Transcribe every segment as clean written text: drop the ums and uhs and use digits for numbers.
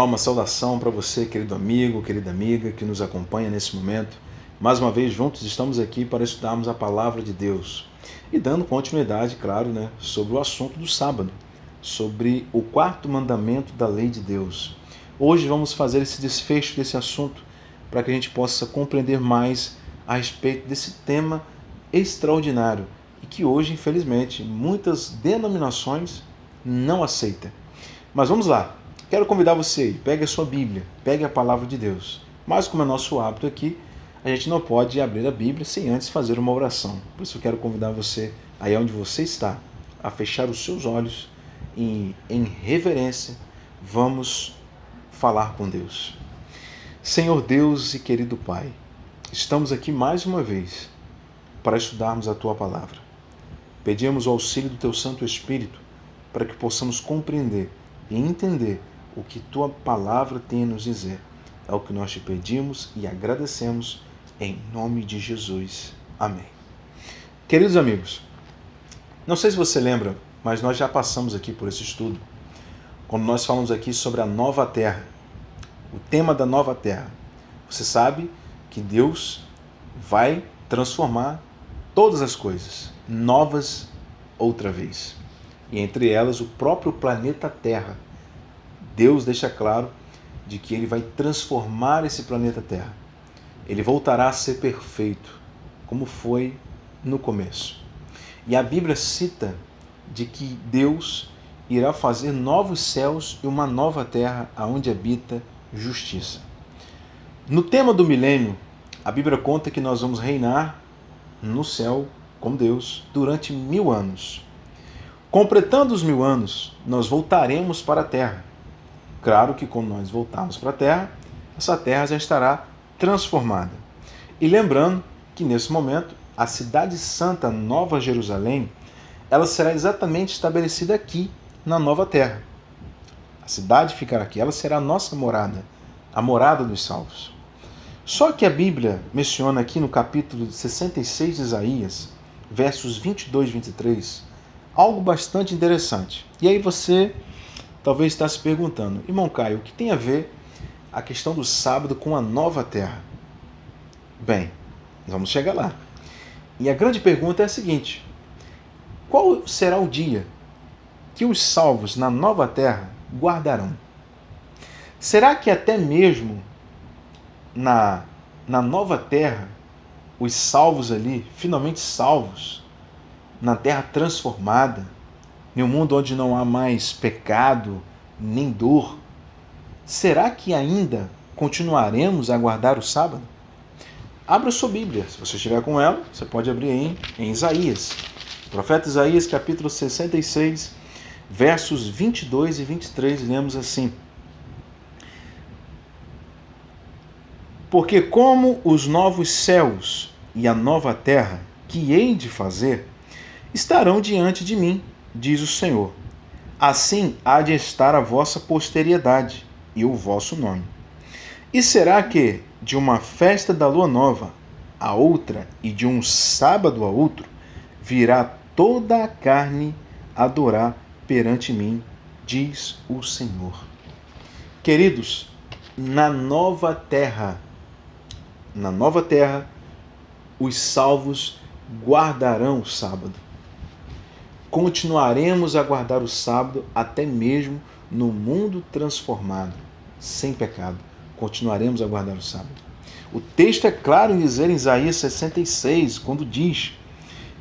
Olá, uma saudação para você, querido amigo, querida amiga que nos acompanha nesse momento. Mais uma vez, juntos estamos aqui para estudarmos a Palavra de Deus e dando continuidade, claro, sobre o assunto do sábado, sobre o quarto mandamento da lei de Deus. Hoje vamos fazer esse desfecho desse assunto para que a gente possa compreender mais a respeito desse tema extraordinário e que hoje, infelizmente, muitas denominações não aceitam. Mas vamos lá. Quero convidar você, pegue a sua Bíblia, pegue a Palavra de Deus. Mas como é nosso hábito aqui, a gente não pode abrir a Bíblia sem antes fazer uma oração. Por isso eu quero convidar você, aí onde você está, a fechar os seus olhos e em reverência vamos falar com Deus. Senhor Deus e querido Pai, estamos aqui mais uma vez para estudarmos a Tua Palavra. Pedimos o auxílio do Teu Santo Espírito para que possamos compreender e entender o que Tua Palavra tem a nos dizer. É o que nós te pedimos e agradecemos em nome de Jesus. Amém. Queridos amigos, não sei se você lembra, mas nós já passamos aqui por esse estudo, quando nós falamos aqui sobre a nova terra, o tema da nova terra. Você sabe que Deus vai transformar todas as coisas, novas outra vez. E entre elas o próprio planeta Terra. Deus deixa claro de que Ele vai transformar esse planeta Terra. Ele voltará a ser perfeito, como foi no começo. E a Bíblia cita de que Deus irá fazer novos céus e uma nova terra onde habita justiça. No tema do milênio, a Bíblia conta que nós vamos reinar no céu com Deus durante 1000 anos. Completando os 1000 anos, nós voltaremos para a terra. Claro que quando nós voltarmos para a terra, essa terra já estará transformada. E lembrando que nesse momento, a cidade santa Nova Jerusalém, ela será exatamente estabelecida aqui, na nova terra. A cidade ficará aqui, ela será a nossa morada, a morada dos salvos. Só que a Bíblia menciona aqui no capítulo 66 de Isaías, versos 22 e 23, algo bastante interessante. E aí você talvez está se perguntando, irmão Caio, o que tem a ver a questão do sábado com a nova terra? Bem, vamos chegar lá. E a grande pergunta é a seguinte: qual será o dia que os salvos na nova terra guardarão? Será que até mesmo na nova terra, os salvos ali, finalmente salvos, na terra transformada, em um mundo onde não há mais pecado, nem dor, será que ainda continuaremos a guardar o sábado? Abra sua Bíblia, se você estiver com ela, você pode abrir em Isaías. O profeta Isaías, capítulo 66, versos 22 e 23, lemos assim: Porque como os novos céus e a nova terra que hei de fazer estarão diante de mim, diz o Senhor, assim há de estar a vossa posteridade e o vosso nome. E será que de uma festa da lua nova a outra e de um sábado a outro virá toda a carne adorar perante mim, diz o Senhor. Queridos, na nova terra, os salvos guardarão o sábado. Continuaremos a guardar o sábado até mesmo no mundo transformado, sem pecado. Continuaremos a guardar o sábado. O texto é claro em dizer em Isaías 66, quando diz,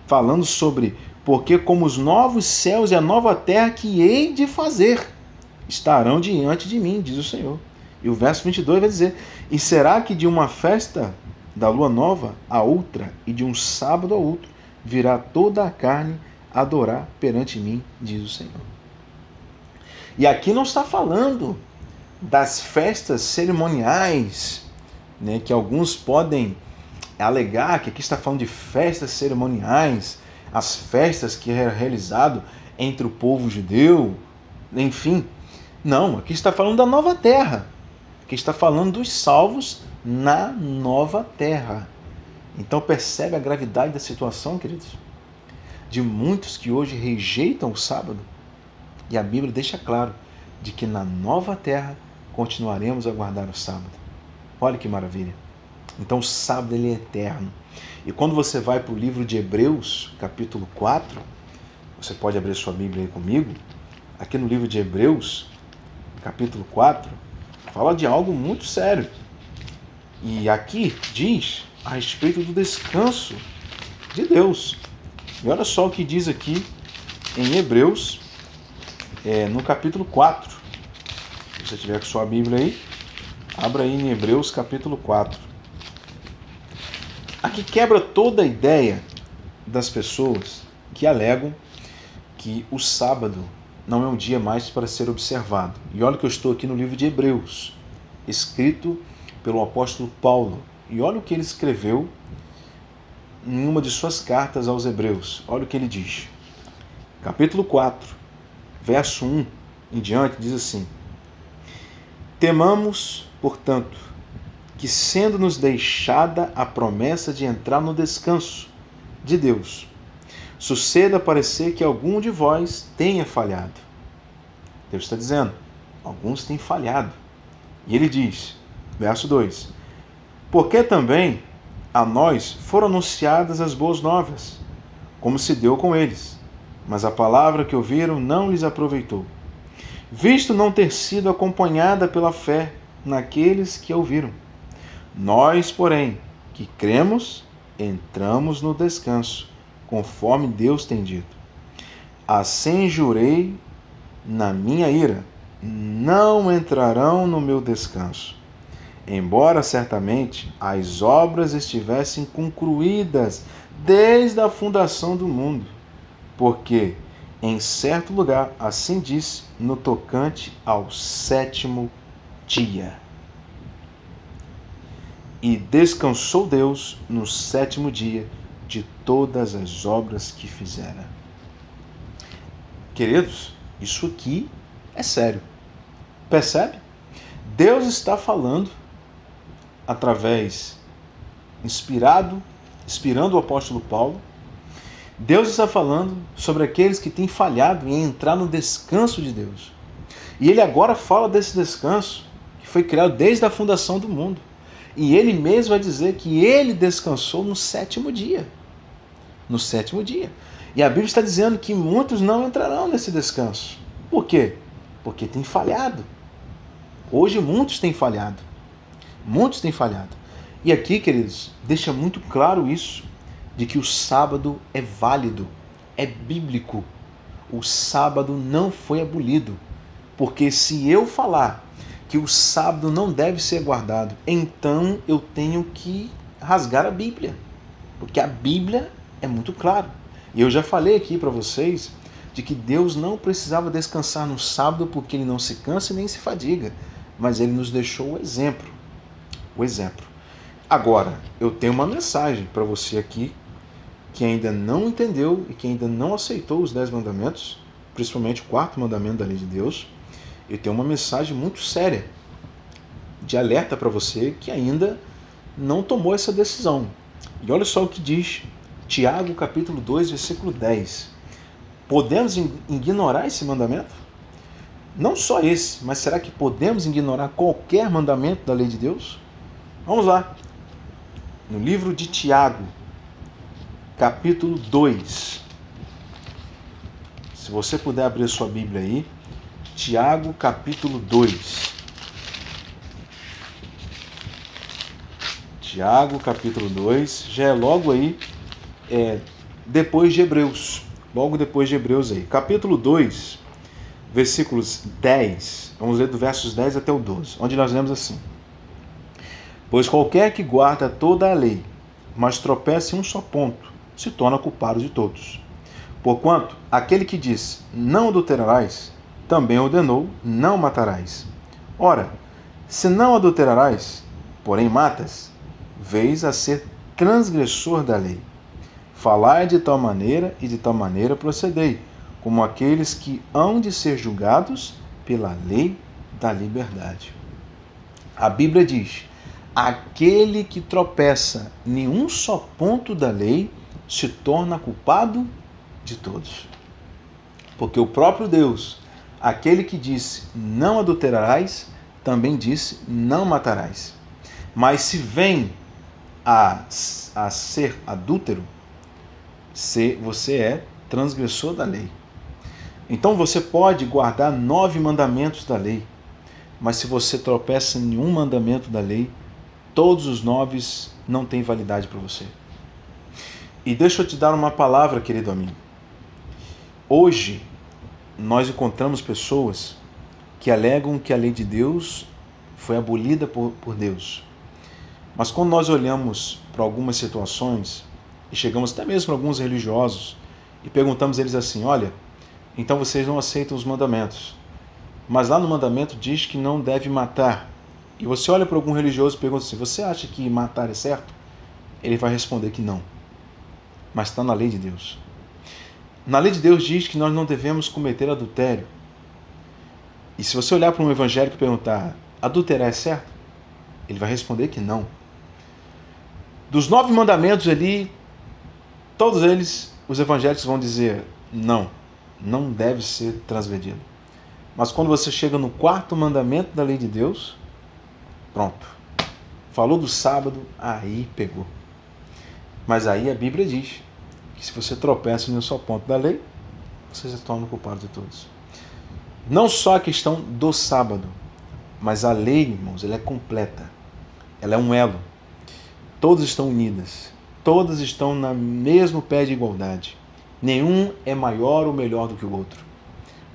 falando sobre porque como os novos céus e a nova terra que hei de fazer estarão diante de mim, diz o Senhor. E o verso 22 vai dizer, e será que de uma festa da lua nova a outra e de um sábado a outro virá toda a carne adorar perante mim, diz o Senhor. E aqui não está falando das festas cerimoniais, que alguns podem alegar que aqui está falando de festas cerimoniais, as festas que eram realizadas entre o povo judeu, enfim. Não, aqui está falando da nova terra. Aqui está falando dos salvos na nova terra. Então percebe a gravidade da situação, queridos? De muitos que hoje rejeitam o sábado. E a Bíblia deixa claro de que na nova terra continuaremos a guardar o sábado. Olha que maravilha. Então o sábado ele é eterno. E quando você vai para o livro de Hebreus, capítulo 4, você pode abrir sua Bíblia aí comigo, aqui no livro de Hebreus, capítulo 4, fala de algo muito sério. E aqui diz a respeito do descanso de Deus. E olha só o que diz aqui em Hebreus, no capítulo 4. Se você tiver com sua Bíblia aí, abra aí em Hebreus capítulo 4. Aqui quebra toda a ideia das pessoas que alegam que o sábado não é um dia mais para ser observado. E olha que eu estou aqui no livro de Hebreus, escrito pelo apóstolo Paulo. E olha o que ele escreveu em uma de suas cartas aos Hebreus. Olha o que ele diz. Capítulo 4, verso 1 em diante, diz assim: Temamos, portanto, que sendo-nos deixada a promessa de entrar no descanso de Deus, suceda parecer que algum de vós tenha falhado. Deus está dizendo, alguns têm falhado. E ele diz, verso 2, porque também a nós foram anunciadas as boas novas, como se deu com eles, mas a palavra que ouviram não lhes aproveitou, visto não ter sido acompanhada pela fé naqueles que a ouviram. Nós, porém, que cremos, entramos no descanso, conforme Deus tem dito. Assim jurei na minha ira, não entrarão no meu descanso, embora certamente as obras estivessem concluídas desde a fundação do mundo, porque em certo lugar assim diz no tocante ao sétimo dia. E descansou Deus no sétimo dia de todas as obras que fizera. Queridos, isso aqui é sério. Percebe? Deus está falando através, inspirando o apóstolo Paulo. Deus está falando sobre aqueles que têm falhado em entrar no descanso de Deus. E ele agora fala desse descanso que foi criado desde a fundação do mundo. E ele mesmo vai dizer que ele descansou no sétimo dia. No sétimo dia. E a Bíblia está dizendo que muitos não entrarão nesse descanso. Por quê? Porque tem falhado. Hoje muitos têm falhado. Muitos têm falhado. E aqui, queridos, deixa muito claro isso, de que o sábado é válido, é bíblico. O sábado não foi abolido. Porque se eu falar que o sábado não deve ser guardado, então eu tenho que rasgar a Bíblia. Porque a Bíblia é muito clara. E eu já falei aqui para vocês de que Deus não precisava descansar no sábado porque ele não se cansa nem se fadiga. Mas ele nos deixou o exemplo. O exemplo. Agora, eu tenho uma mensagem para você aqui que ainda não entendeu e que ainda não aceitou os 10 mandamentos, principalmente o 4º mandamento da lei de Deus. Eu tenho uma mensagem muito séria de alerta para você que ainda não tomou essa decisão. E olha só o que diz Tiago capítulo 2, versículo 10. Podemos ignorar esse mandamento? Não só esse, mas será que podemos ignorar qualquer mandamento da lei de Deus? Vamos lá. No livro de Tiago, capítulo 2. Se você puder abrir sua Bíblia aí, Tiago, capítulo 2. Tiago, capítulo 2, já é logo aí, depois de Hebreus. Logo depois de Hebreus aí. Capítulo 2, versículos 10. Vamos ler do versos 10 até o 12, onde nós lemos assim. Pois qualquer que guarda toda a lei, mas tropeça em um só ponto, se torna culpado de todos. Porquanto, aquele que diz, não adulterarás, também ordenou, não matarás. Ora, se não adulterarás, porém matas, vês a ser transgressor da lei. Falai de tal maneira e de tal maneira procedei, como aqueles que hão de ser julgados pela lei da liberdade. A Bíblia diz, aquele que tropeça em um só ponto da lei se torna culpado de todos. Porque o próprio Deus, aquele que disse, não adulterarás, também disse, não matarás. Mas se vem a ser adúltero, você é transgressor da lei. Então você pode guardar 9 mandamentos da lei, mas se você tropeça em um mandamento da lei, todos os 9 não têm validade para você. E deixa eu te dar uma palavra, querido amigo. Hoje, nós encontramos pessoas que alegam que a lei de Deus foi abolida por Deus. Mas quando nós olhamos para algumas situações, e chegamos até mesmo para alguns religiosos, e perguntamos a eles assim, olha, então vocês não aceitam os mandamentos, mas lá no mandamento diz que não deve matar. E você olha para algum religioso e pergunta assim, você acha que matar é certo? Ele vai responder que não. Mas está na lei de Deus. Na lei de Deus diz que nós não devemos cometer adultério. E se você olhar para um evangélico e perguntar, adulterar é certo? Ele vai responder que não. Dos 9 mandamentos ali, todos eles, os evangélicos vão dizer, não deve ser transgredido. Mas quando você chega no 4º mandamento da lei de Deus, pronto. Falou do sábado, aí pegou. Mas aí a Bíblia diz que se você tropeça no seu ponto da lei, você se torna o culpado de todos. Não só a questão do sábado, mas a lei, irmãos, ela é completa. Ela é um elo. Todas estão unidas. Todas estão no mesmo pé de igualdade. Nenhum é maior ou melhor do que o outro.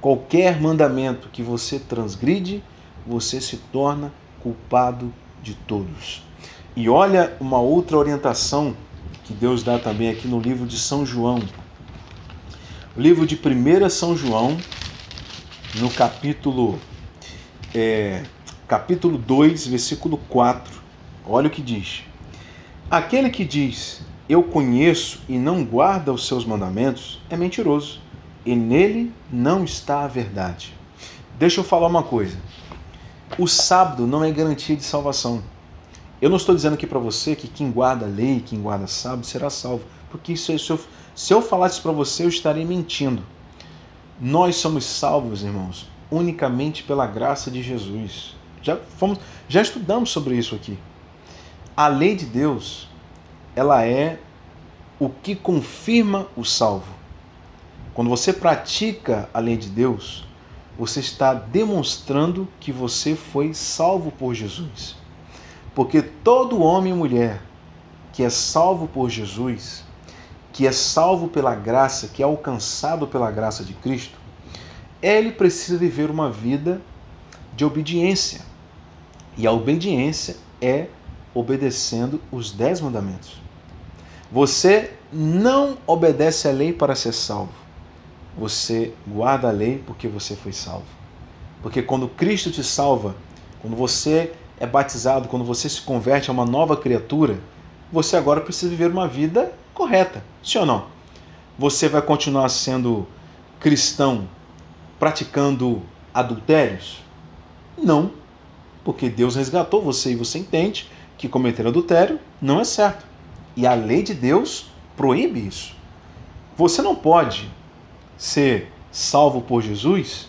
Qualquer mandamento que você transgride, você se torna culpado de todos. E olha uma outra orientação que Deus dá também aqui no livro de São João. O livro de 1 São João, no capítulo 2, versículo 4. Olha o que diz. Aquele que diz, eu conheço e não guarda os seus mandamentos, é mentiroso, e nele não está a verdade. Deixa eu falar uma coisa. O sábado não é garantia de salvação. Eu não estou dizendo aqui para você que quem guarda a lei, quem guarda sábado, será salvo. Porque se eu falasse isso para você, eu estaria mentindo. Nós somos salvos, irmãos, unicamente pela graça de Jesus. Já estudamos sobre isso aqui. A lei de Deus, ela é o que confirma o salvo. Quando você pratica a lei de Deus, você está demonstrando que você foi salvo por Jesus. Porque todo homem e mulher que é salvo por Jesus, que é salvo pela graça, que é alcançado pela graça de Cristo, ele precisa viver uma vida de obediência. E a obediência é obedecendo os 10 mandamentos. Você não obedece à lei para ser salvo. Você guarda a lei porque você foi salvo. Porque quando Cristo te salva, quando você é batizado, quando você se converte a uma nova criatura, você agora precisa viver uma vida correta. Sim ou não? Você vai continuar sendo cristão praticando adultérios? Não. Porque Deus resgatou você e você entende que cometer adultério não é certo. E a lei de Deus proíbe isso. Você não pode ser salvo por Jesus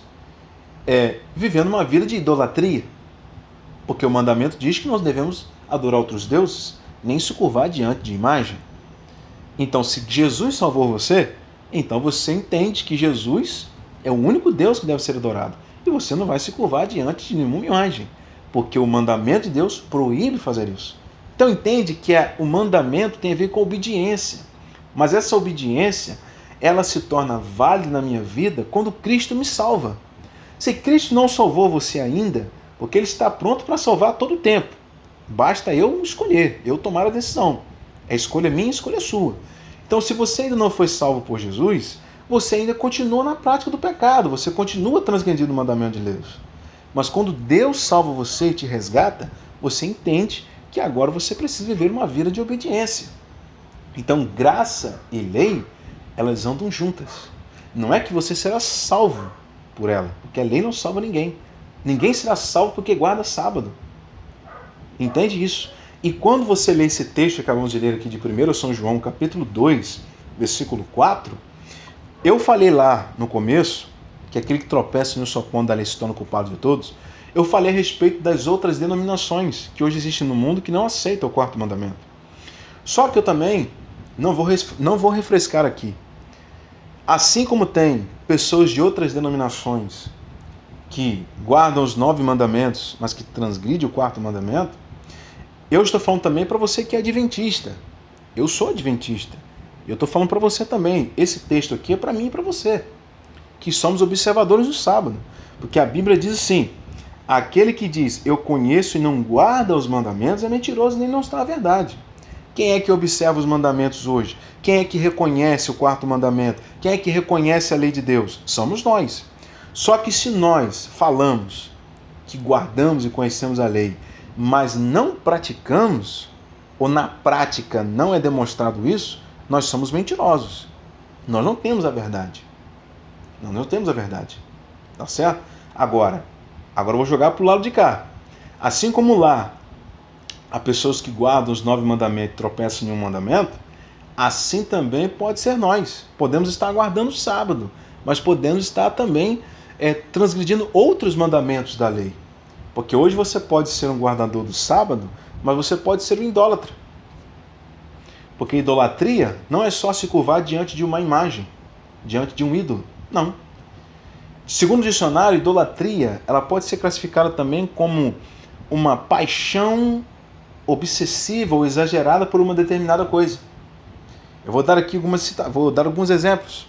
vivendo uma vida de idolatria. Porque o mandamento diz que nós devemos adorar outros deuses, nem se curvar diante de imagem. Então, se Jesus salvou você, então você entende que Jesus é o único Deus que deve ser adorado. E você não vai se curvar diante de nenhuma imagem. Porque o mandamento de Deus proíbe fazer isso. Então entende que o mandamento tem a ver com a obediência. Mas essa obediência, ela se torna válida na minha vida quando Cristo me salva. Se Cristo não salvou você ainda, porque Ele está pronto para salvar a todo tempo. Basta eu escolher, eu tomar a decisão. É escolha minha, escolha sua. Então se você ainda não foi salvo por Jesus, você ainda continua na prática do pecado, você continua transgredindo o mandamento de Deus. Mas quando Deus salva você e te resgata, você entende que agora você precisa viver uma vida de obediência. Então, graça e lei, elas andam juntas. Não é que você será salvo por ela, porque a lei não salva ninguém. Ninguém será salvo porque guarda sábado. Entende isso? E quando você lê esse texto que acabamos de ler aqui de 1 São João, capítulo 2, versículo 4, eu falei lá no começo que aquele que tropeça no seu ponto da lei se torna culpado de todos. Eu falei a respeito das outras denominações que hoje existem no mundo que não aceitam o quarto mandamento. Só que eu também não vou refrescar aqui. Assim como tem pessoas de outras denominações que guardam os 9 mandamentos, mas que transgridem o quarto mandamento, eu estou falando também para você que é adventista. Eu sou adventista. Eu estou falando para você também. Esse texto aqui é para mim e para você, que somos observadores do sábado. Porque a Bíblia diz assim: aquele que diz eu conheço e não guarda os mandamentos é mentiroso, nem não está na verdade. Quem é que observa os mandamentos hoje? Quem é que reconhece o quarto mandamento? Quem é que reconhece a lei de Deus? Somos nós. Só que se nós falamos que guardamos e conhecemos a lei, mas não praticamos, ou na prática não é demonstrado isso, nós somos mentirosos. Nós não temos a verdade. Nós não temos a verdade. Tá certo? Agora eu vou jogar para o lado de cá. Assim como lá há pessoas que guardam os 9 mandamentos e tropeçam em um mandamento, assim também pode ser nós. Podemos estar guardando o sábado, mas podemos estar também transgredindo outros mandamentos da lei. Porque hoje você pode ser um guardador do sábado, mas você pode ser um idólatra. Porque idolatria não é só se curvar diante de uma imagem, diante de um ídolo. Não. Segundo o dicionário, idolatria ela pode ser classificada também como uma paixão obsessiva ou exagerada por uma determinada coisa. Eu vou dar aqui alguns exemplos.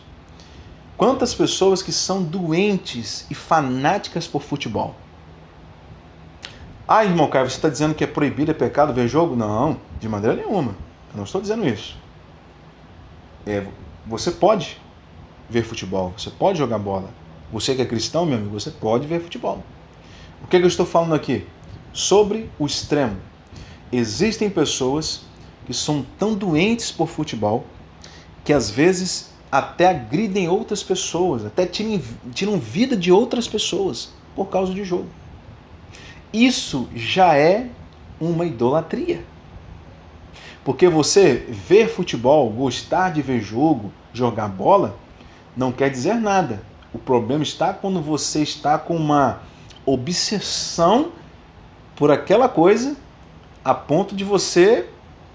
Quantas pessoas que são doentes e fanáticas por futebol? Ah, irmão Caio, você está dizendo que é proibido, é pecado ver jogo? Não, de maneira nenhuma. Eu não estou dizendo isso. Você pode ver futebol, você pode jogar bola. Você que é cristão, meu amigo, você pode ver futebol. O que eu estou falando aqui? Sobre o extremo. Existem pessoas que são tão doentes por futebol que às vezes até agridem outras pessoas, até tiram vida de outras pessoas por causa de jogo. Isso já é uma idolatria. Porque você ver futebol, gostar de ver jogo, jogar bola, não quer dizer nada. O problema está quando você está com uma obsessão por aquela coisa a ponto de você...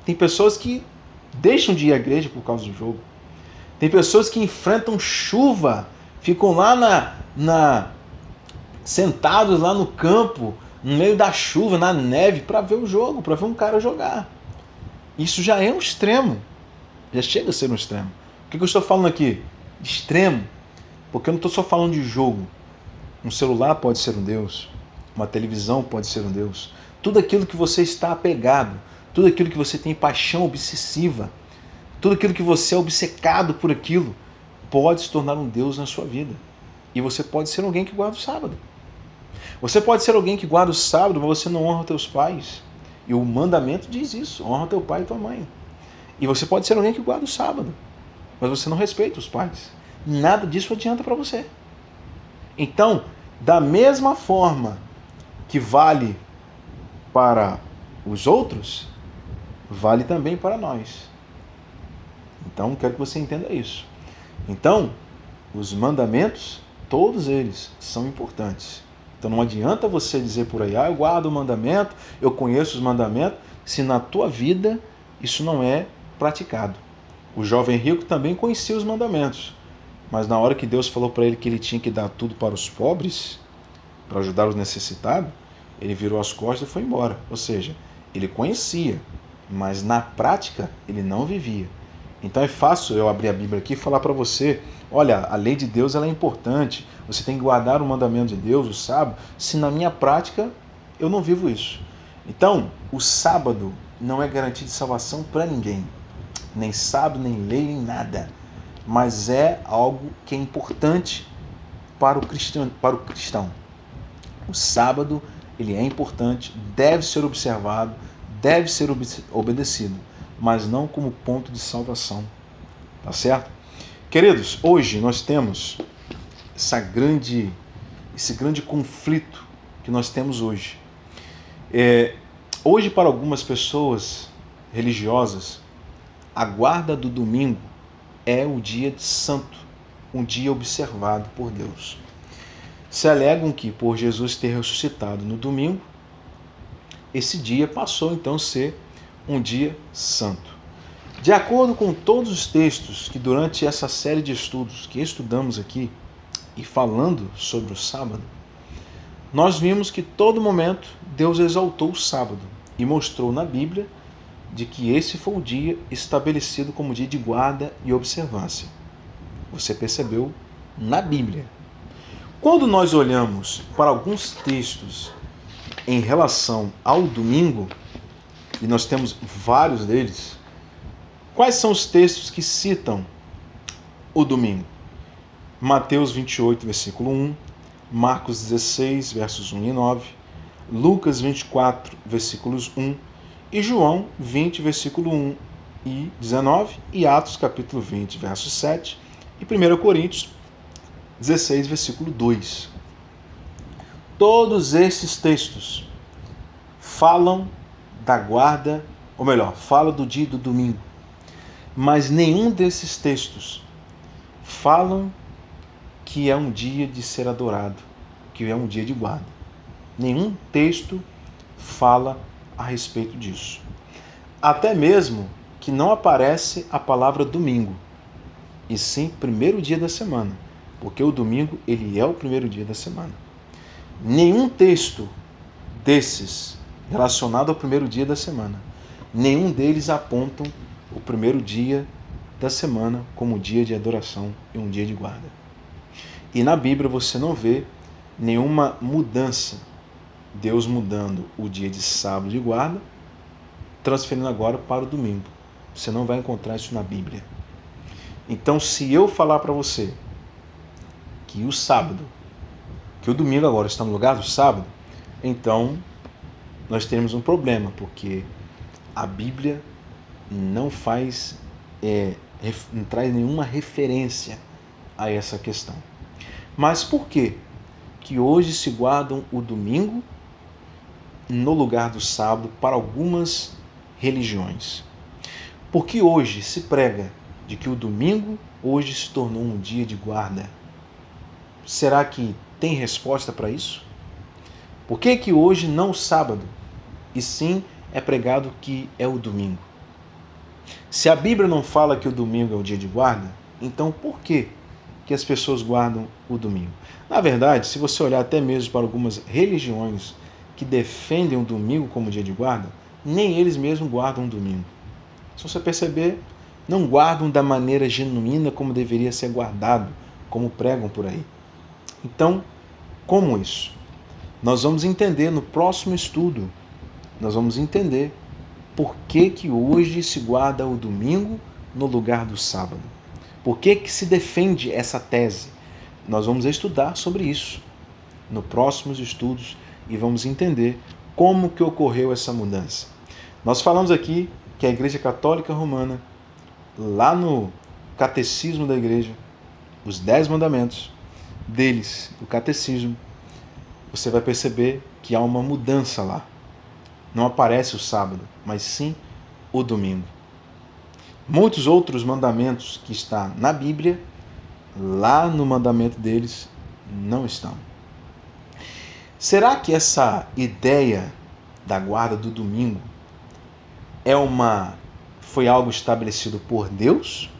Tem pessoas que deixam de ir à igreja por causa do jogo. Tem pessoas que enfrentam chuva, ficam lá sentados lá no campo, no meio da chuva, na neve, para ver o jogo, para ver um cara jogar. Isso já é um extremo. Já chega a ser um extremo. O que eu estou falando aqui? Extremo. Porque eu não estou só falando de jogo. Um celular pode ser um Deus. Uma televisão pode ser um Deus. Tudo aquilo que você está apegado, tudo aquilo que você tem paixão obsessiva, tudo aquilo que você é obcecado por aquilo, pode se tornar um Deus na sua vida. E você pode ser alguém que guarda o sábado. Você pode ser alguém que guarda o sábado, mas você não honra os teus pais. E o mandamento diz isso, honra teu pai e tua mãe. E você pode ser alguém que guarda o sábado, mas você não respeita os pais. Nada disso adianta para você. Então, da mesma forma que vale para os outros, vale também para nós. Então, quero que você entenda isso. Então, os mandamentos, todos eles são importantes. Então, não adianta você dizer por aí, eu guardo o mandamento, eu conheço os mandamentos, se na tua vida isso não é praticado. O jovem rico também conhecia os mandamentos, mas na hora que Deus falou para ele que ele tinha que dar tudo para os pobres, para ajudar os necessitados, ele virou as costas e foi embora. Ou seja, ele conhecia, mas na prática ele não vivia. Então é fácil eu abrir a Bíblia aqui e falar para você, olha, a lei de Deus ela é importante, você tem que guardar o mandamento de Deus, o sábado, se na minha prática eu não vivo isso. Então, o sábado não é garantia de salvação para ninguém, nem sábado, nem lei, nem nada, mas é algo que é importante para o cristão. O sábado ele é importante, deve ser observado, deve ser obedecido, mas não como ponto de salvação. Tá certo? Queridos, hoje nós temos esse grande conflito que nós temos hoje. Hoje, para algumas pessoas religiosas, a guarda do domingo é o dia de santo, um dia observado por Deus. se alegam que, por Jesus ter ressuscitado no domingo, esse dia passou então a ser um dia santo. De acordo com todos os textos que durante essa série de estudos que estudamos aqui, e falando sobre o sábado, nós vimos que todo momento Deus exaltou o sábado e mostrou na Bíblia de que esse foi o dia estabelecido como dia de guarda e observância. Você percebeu na Bíblia. Quando nós olhamos para alguns textos em relação ao domingo, e nós temos vários deles, quais são os textos que citam o domingo? Mateus 28, versículo 1, Marcos 16, versos 1 e 9, Lucas 24, versículos 1, e João 20, versículo 1 e 19, e Atos capítulo 20, verso 7, e 1 Coríntios 16, versículo 2. Todos esses textos falam da guarda, ou melhor, falam do dia do domingo, mas nenhum desses textos falam que é um dia de ser adorado, que é um dia de guarda. Nenhum texto fala a respeito disso. Até mesmo que não aparece a palavra domingo, e sim primeiro dia da semana, porque o domingo ele é o primeiro dia da semana. Nenhum texto desses relacionado ao primeiro dia da semana, nenhum deles apontam o primeiro dia da semana como dia de adoração e um dia de guarda. E na Bíblia você não vê nenhuma mudança, Deus mudando o dia de sábado de guarda, transferindo agora para o domingo. Você não vai encontrar isso na Bíblia. Então, se eu falar para você que o sábado, que o domingo agora está no lugar do sábado, então nós teremos um problema, porque a Bíblia não faz, não traz nenhuma referência a essa questão. Mas por que que hoje se guardam o domingo no lugar do sábado para algumas religiões? Porque hoje se prega de que o domingo hoje se tornou um dia de guarda. Será que tem resposta para isso? Por que que hoje não o sábado, e sim é pregado que é o domingo? Se a Bíblia não fala que o domingo é o dia de guarda, então por que que as pessoas guardam o domingo? Na verdade, se você olhar até mesmo para algumas religiões que defendem o domingo como dia de guarda, nem eles mesmos guardam o domingo. Se você perceber, não guardam da maneira genuína como deveria ser guardado, como pregam por aí. Então, como isso? Nós vamos entender no próximo estudo, nós vamos entender por que que hoje se guarda o domingo no lugar do sábado. Por que que se defende essa tese? Nós vamos estudar sobre isso no próximos estudos e vamos entender como que ocorreu essa mudança. Nós falamos aqui que a Igreja Católica Romana, lá no Catecismo da Igreja, os 10 mandamentos deles, o Catecismo, você vai perceber que há uma mudança lá. Não aparece o sábado, mas sim o domingo. Muitos outros mandamentos que estão na Bíblia, lá no mandamento deles, não estão. Será que essa ideia da guarda do domingo foi algo estabelecido por Deus?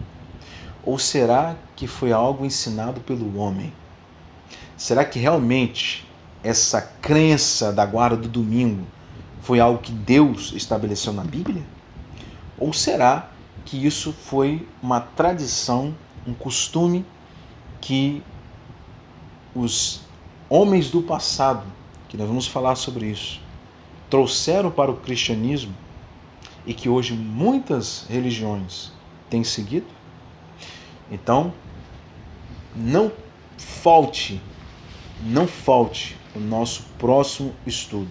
Ou será que foi algo ensinado pelo homem? Será que realmente essa crença da guarda do domingo foi algo que Deus estabeleceu na Bíblia? Ou será que isso foi uma tradição, um costume que os homens do passado, que nós vamos falar sobre isso, trouxeram para o cristianismo e que hoje muitas religiões têm seguido? Então, não falte o nosso próximo estudo,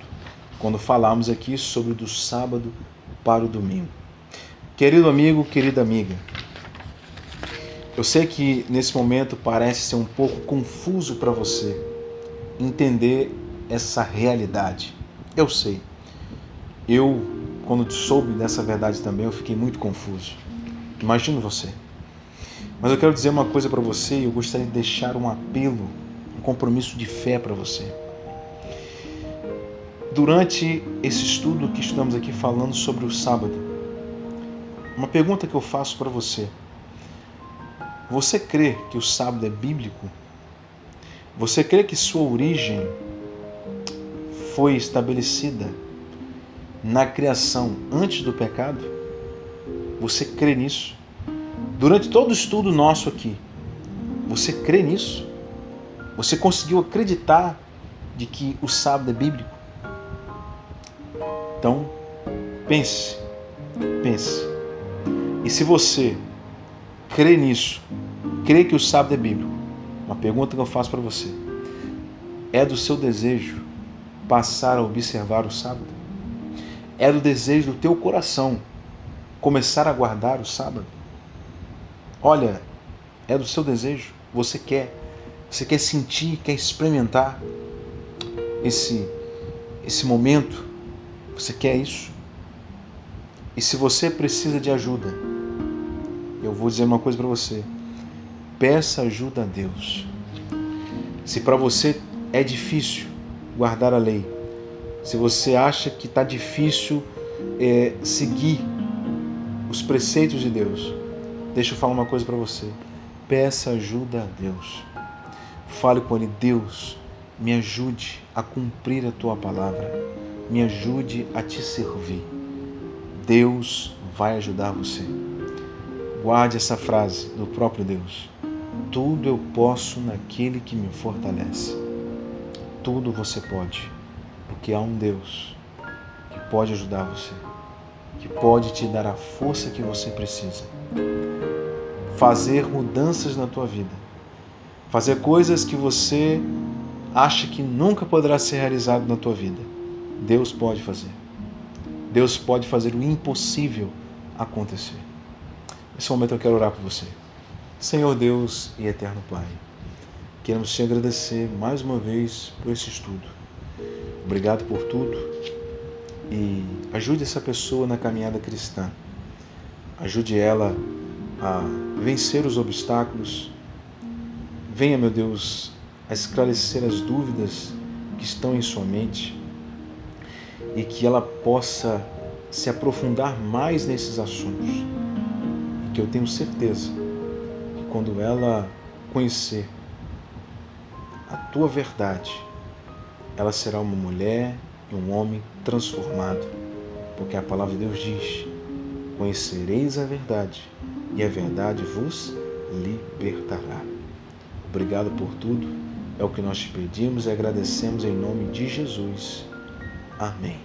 quando falarmos aqui sobre do sábado para o domingo. Querido amigo, querida amiga, eu sei que nesse momento parece ser um pouco confuso para você entender essa realidade. Eu sei. Eu, quando soube dessa verdade também, eu fiquei muito confuso. Imagino você. Mas eu quero dizer uma coisa para você e eu gostaria de deixar um apelo um compromisso de fé para você. Durante esse estudo que estamos aqui falando sobre o sábado, uma pergunta que eu faço para você: você crê que o sábado é bíblico? Você crê que sua origem foi estabelecida na criação antes do pecado? Você crê nisso? Durante todo o estudo nosso aqui, você crê nisso? Você conseguiu acreditar de que o sábado é bíblico? Então, pense. E se você crê nisso, crê que o sábado é bíblico, uma pergunta que eu faço para você: é do seu desejo passar a observar o sábado? É do desejo do teu coração começar a guardar o sábado? Olha, é do seu desejo? Você quer sentir, quer experimentar esse momento? Você quer isso? E se você precisa de ajuda, eu vou dizer uma coisa para você: peça ajuda a Deus. Se para você é difícil guardar a lei, se você acha que está difícil seguir os preceitos de Deus, deixa eu falar uma coisa para você: peça ajuda a Deus. Fale com Ele: Deus, me ajude a cumprir a Tua palavra, me ajude a Te servir. Deus vai ajudar você. Guarde essa frase do próprio Deus: tudo eu posso naquele que me fortalece. Tudo você pode, porque há um Deus que pode ajudar você, que pode te dar a força que você precisa. Fazer mudanças na tua vida, fazer coisas que você acha que nunca poderá ser realizado na tua vida. Deus pode fazer. Deus pode fazer o impossível acontecer. Nesse momento eu quero orar por você. Senhor Deus e eterno Pai, queremos te agradecer mais uma vez por esse estudo. Obrigado por tudo e ajude essa pessoa na caminhada cristã. Ajude ela a vencer os obstáculos. Venha, meu Deus, a esclarecer as dúvidas que estão em sua mente e que ela possa se aprofundar mais nesses assuntos. E que eu tenho certeza que quando ela conhecer a tua verdade, ela será uma mulher e um homem transformado, porque a palavra de Deus diz: conhecereis a verdade e a verdade vos libertará. Obrigado por tudo, é o que nós te pedimos e agradecemos em nome de Jesus. Amém.